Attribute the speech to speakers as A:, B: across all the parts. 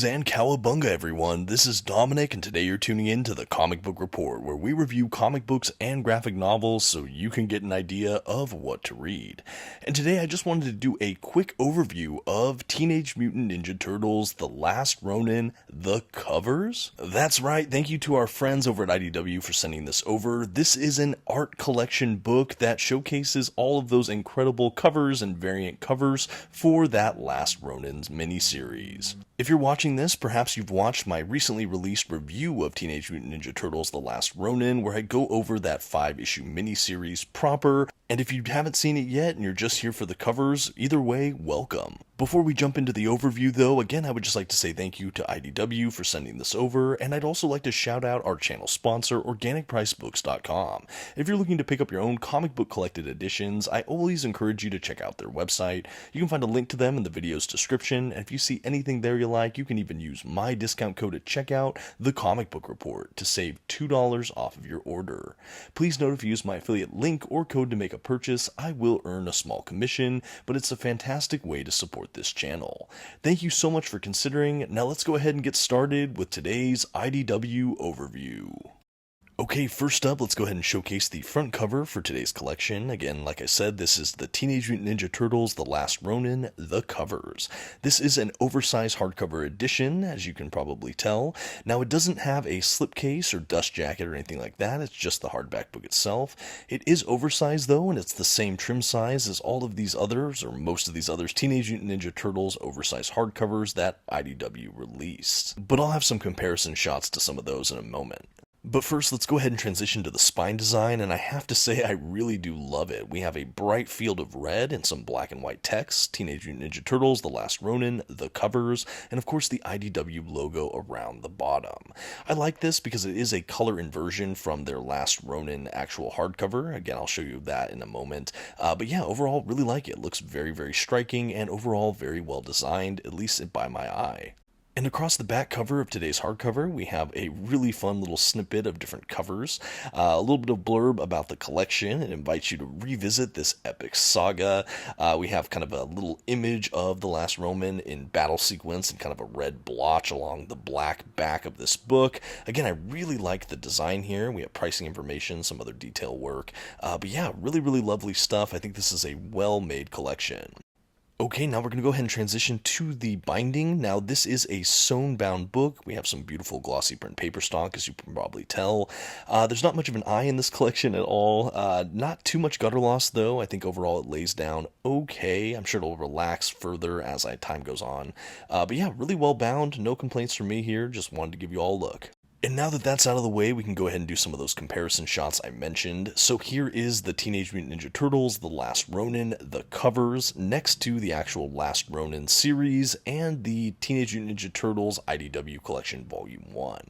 A: Greetings and cowabunga, everyone. This is Dominic, and today you're tuning in to the Comic Book Report, where we review comic books and graphic novels so you can get an idea of what to read. And today I just wanted to do a quick overview of Teenage Mutant Ninja Turtles, The Last Ronin, the covers. That's right, thank you to our friends over at IDW for sending this over. This is an art collection book that showcases all of those incredible covers and variant covers for that Last Ronin's miniseries. If you're watching this, perhaps you've watched my recently released review of Teenage Mutant Ninja Turtles The Last Ronin, where I go over that 5-issue miniseries proper. And if you haven't seen it yet and you're just here for the covers, either way, welcome. Before we jump into the overview though, again I would just like to say thank you to IDW for sending this over, and I'd also like to shout out our channel sponsor, OrganicPriceBooks.com. If you're looking to pick up your own comic book collected editions, I always encourage you to check out their website. You can find a link to them in the video's description, and if you see anything there you like, you can even use my discount code at checkout, TheComicBookReport, to save $2 off of your order. Please note if you use my affiliate link or code to make a purchase, I will earn a small commission, but it's a fantastic way to support this channel. Thank you so much for considering. Now let's go ahead and get started with today's IDW overview. Okay, first up, let's go ahead and showcase the front cover for today's collection. Again, like I said, this is the Teenage Mutant Ninja Turtles, The Last Ronin, the covers. This is an oversized hardcover edition, as you can probably tell. Now, it doesn't have a slipcase or dust jacket or anything like that. It's just the hardback book itself. It is oversized, though, and it's the same trim size as all of these others, or most of these others, Teenage Mutant Ninja Turtles oversized hardcovers that IDW released. But I'll have some comparison shots to some of those in a moment. But first, let's go ahead and transition to the spine design, and I have to say I really do love it. We have a bright field of red and some black and white text, Teenage Mutant Ninja Turtles, The Last Ronin, the covers, and of course the IDW logo around the bottom. I like this because it is a color inversion from their Last Ronin actual hardcover. Again, I'll show you that in a moment. But yeah, overall, really like it. It looks very, very striking and overall very well designed, at least by my eye. And across the back cover of today's hardcover, we have a really fun little snippet of different covers, a little bit of blurb about the collection. It invites you to revisit this epic saga. We have kind of a little image of the Last Ronin in battle sequence and kind of a red blotch along the black back of this book. Again, I really like the design here. We have pricing information, some other detail work. But yeah, really, really lovely stuff. I think this is a well-made collection. Okay, now we're going to go ahead and transition to the binding. Now, this is a sewn-bound book. We have some beautiful glossy print paper stock, as you can probably tell. There's not much of an eye in this collection at all. Not too much gutter loss, though. I think overall it lays down okay. I'm sure it'll relax further as time goes on. But yeah, really well bound. No complaints from me here. Just wanted to give you all a look. And now that that's out of the way, we can go ahead and do some of those comparison shots I mentioned. So here is the Teenage Mutant Ninja Turtles, The Last Ronin, the covers, next to the actual Last Ronin series, and the Teenage Mutant Ninja Turtles IDW Collection Volume 1.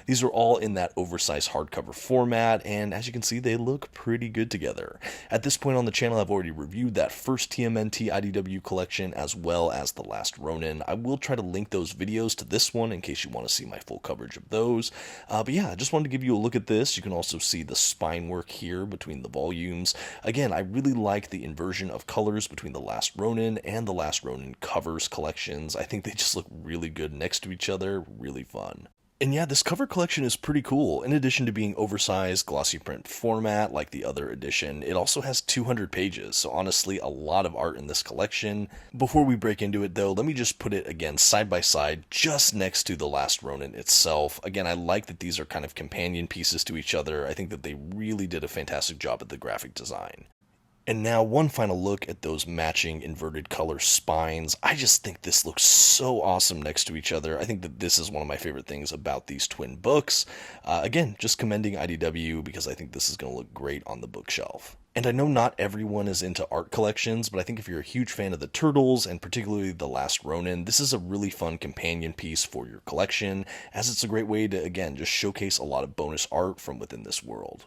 A: These are all in that oversized hardcover format, and as you can see, they look pretty good together. At this point on the channel, I've already reviewed that first TMNT IDW collection, as well as The Last Ronin. I will try to link those videos to this one in case you want to see my full coverage of those. But yeah, I just wanted to give you a look at this. You can also see the spine work here between the volumes. Again, I really like the inversion of colors between the Last Ronin and the Last Ronin covers collections. I think they just look really good next to each other. Really fun. And yeah, this cover collection is pretty cool. In addition to being oversized glossy print format like the other edition, it also has 200 pages, so honestly a lot of art in this collection. Before we break into it though, let me just put it again side by side just next to the Last Ronin itself. Again, I like that these are kind of companion pieces to each other. I think that they really did a fantastic job at the graphic design. And now one final look at those matching inverted color spines. I just think this looks so awesome next to each other. I think that this is one of my favorite things about these twin books. Again, just commending IDW because I think this is going to look great on the bookshelf. And I know not everyone is into art collections, but I think if you're a huge fan of the Turtles, and particularly The Last Ronin, this is a really fun companion piece for your collection, as it's a great way to, again, just showcase a lot of bonus art from within this world.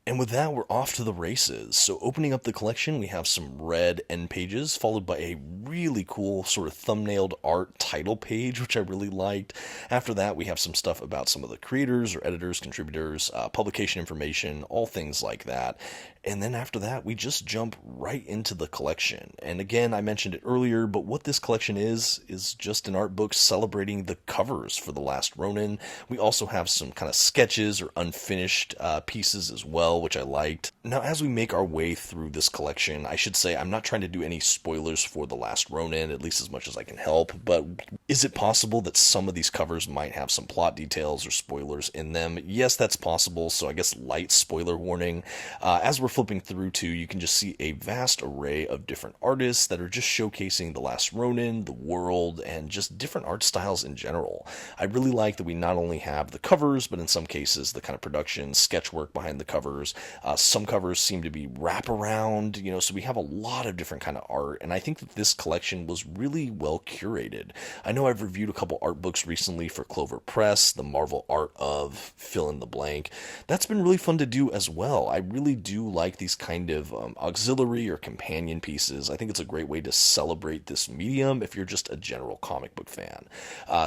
A: And with that, we're off to the races. So opening up the collection, we have some red end pages, followed by a really cool sort of thumbnailed art title page, which I really liked. After that, we have some stuff about some of the creators or editors, contributors, publication information, all things like that. And then after that, we just jump right into the collection. And again, I mentioned it earlier, but what this collection is just an art book celebrating the covers for The Last Ronin. We also have some kind of sketches or unfinished pieces as well, which I liked. Now, as we make our way through this collection, I should say I'm not trying to do any spoilers for The Last Ronin, at least as much as I can help, but is it possible that some of these covers might have some plot details or spoilers in them? Yes, that's possible, so I guess light spoiler warning. As we're flipping through too, you can just see a vast array of different artists that are just showcasing The Last Ronin, the world, and just different art styles in general. I really like that we not only have the covers, but in some cases the kind of production, sketch work behind the covers. Some covers seem to be wraparound, so we have a lot of different kind of art, and I think that this collection was really well curated. I know I've reviewed a couple art books recently for Clover Press, the Marvel art of fill in the blank. That's been really fun to do as well. I really do like these kind of auxiliary or companion pieces. I think it's a great way to celebrate this medium if you're just a general comic book fan.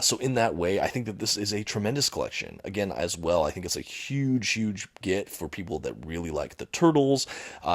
A: So in that way, I think that this is a tremendous collection. Again, as well, I think it's a huge get for people that really like the Turtles.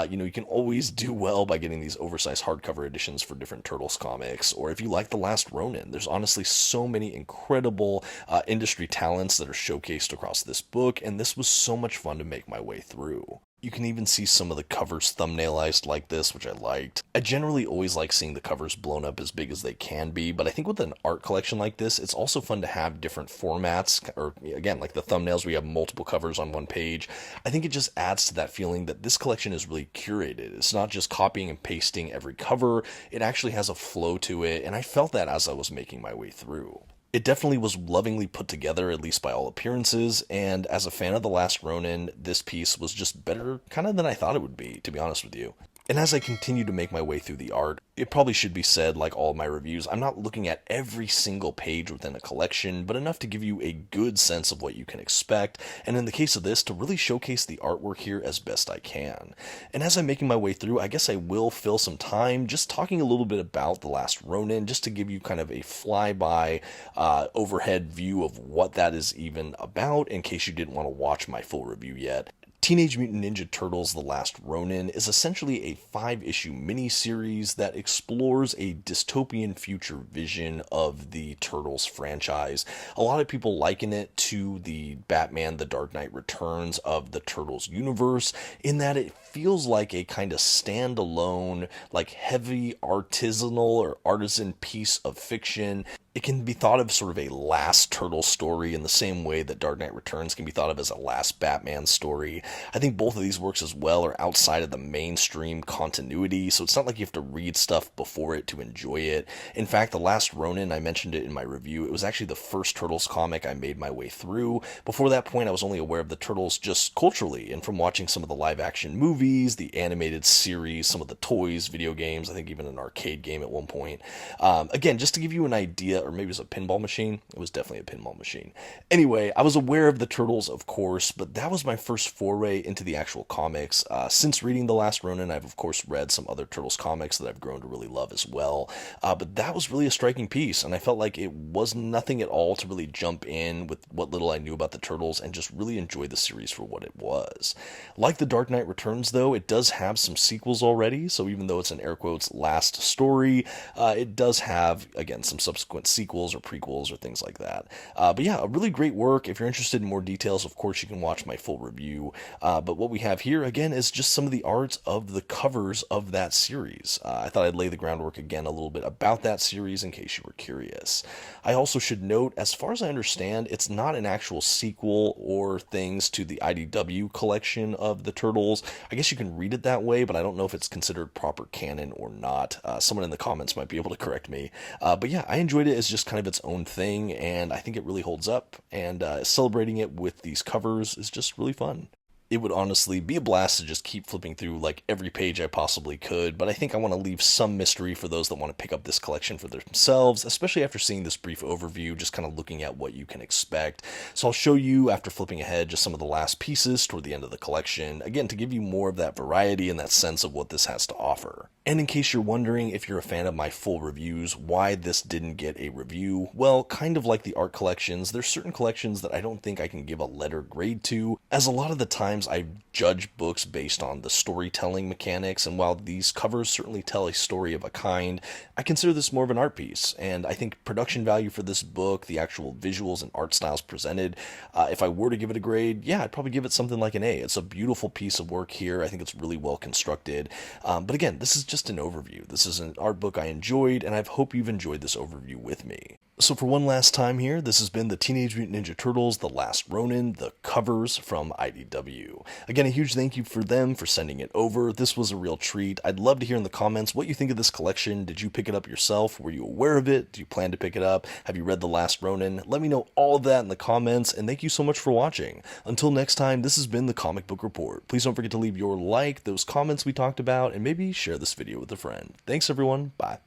A: You can always do well by getting these oversized hardcover editions for different Turtles comics, or if you like The Last Ronin, there's honestly so many incredible industry talents that are showcased across this book, and this was so much fun to make my way through. You can even see some of the covers thumbnailized like this, which I liked. I generally always like seeing the covers blown up as big as they can be, but I think with an art collection like this, it's also fun to have different formats, or again, like the thumbnails, we have multiple covers on one page. I think it just adds to that feeling that this collection is really curated. It's not just copying and pasting every cover, it actually has a flow to it, and I felt that as I was making my way through. It definitely was lovingly put together, at least by all appearances, and as a fan of The Last Ronin, this piece was just better kind of than I thought it would be, to be honest with you. And as I continue to make my way through the art, it probably should be said, like all of my reviews, I'm not looking at every single page within a collection, but enough to give you a good sense of what you can expect, and in the case of this, to really showcase the artwork here as best I can. And as I'm making my way through, I guess I will fill some time just talking a little bit about The Last Ronin, just to give you kind of a flyby overhead view of what that is even about, in case you didn't want to watch my full review yet. Teenage Mutant Ninja Turtles The Last Ronin is essentially a 5-issue miniseries that explores a dystopian future vision of the Turtles franchise. A lot of people liken it to the Batman The Dark Knight Returns of the Turtles universe, in that it feels like a kind of standalone, like heavy artisanal or artisan piece of fiction. It can be thought of sort of a last Turtle story in the same way that Dark Knight Returns can be thought of as a last Batman story. I think both of these works as well are outside of the mainstream continuity, so it's not like you have to read stuff before it to enjoy it. In fact, The Last Ronin, I mentioned it in my review, it was actually the first Turtles comic I made my way through. Before that point, I was only aware of the Turtles just culturally, and from watching some of the live-action movies, the animated series, some of the toys, video games, I think even an arcade game at one point. Again, just to give you an idea, or maybe it was a pinball machine. It was definitely a pinball machine. Anyway, I was aware of the Turtles, of course, but that was my first foray into the actual comics. Since reading The Last Ronin, I've of course read some other Turtles comics that I've grown to really love as well. But that was really a striking piece, and I felt like it was nothing at all to really jump in with what little I knew about the Turtles and just really enjoy the series for what it was. Like The Dark Knight Returns, though, it does have some sequels already, so even though it's an air quotes last story, it does have, again, some subsequent sequels or prequels or things like that. But yeah, a really great work. If you're interested in more details, of course, you can watch my full review. But what we have here, again, is just some of the art of the covers of that series. I thought I'd lay the groundwork again a little bit about that series in case you were curious. I also should note, as far as I understand, it's not an actual sequel or things to the IDW collection of the Turtles. I guess you can read it that way, but I don't know if it's considered proper canon or not. Someone in the comments might be able to correct me. But yeah, I enjoyed it as just kind of its own thing, and I think it really holds up, and celebrating it with these covers is just really fun. It would honestly be a blast to just keep flipping through like every page I possibly could, but I think I want to leave some mystery for those that want to pick up this collection for themselves, especially after seeing this brief overview, just kind of looking at what you can expect. So I'll show you, after flipping ahead, just some of the last pieces toward the end of the collection, again, to give you more of that variety and that sense of what this has to offer. And in case you're wondering, if you're a fan of my full reviews, why this didn't get a review, well, kind of like the art collections, there's certain collections that I don't think I can give a letter grade to, as a lot of the times I judge books based on the storytelling mechanics, and while these covers certainly tell a story of a kind, I consider this more of an art piece, and I think production value for this book, the actual visuals and art styles presented, if I were to give it a grade, yeah, I'd probably give it something like an A. It's a beautiful piece of work here. I think it's really well constructed, but again, this is just an overview. This is an art book I enjoyed, and I hope you've enjoyed this overview with me. So for one last time here, this has been the Teenage Mutant Ninja Turtles, The Last Ronin, the covers from IDW. Again, a huge thank you for them for sending it over. This was a real treat. I'd love to hear in the comments what you think of this collection. Did you pick it up yourself? Were you aware of it? Do you plan to pick it up? Have you read The Last Ronin? Let me know all of that in the comments, and thank you so much for watching. Until next time, this has been the Comic Book Report. Please don't forget to leave your like, those comments we talked about, and maybe share this video with a friend. Thanks everyone. Bye.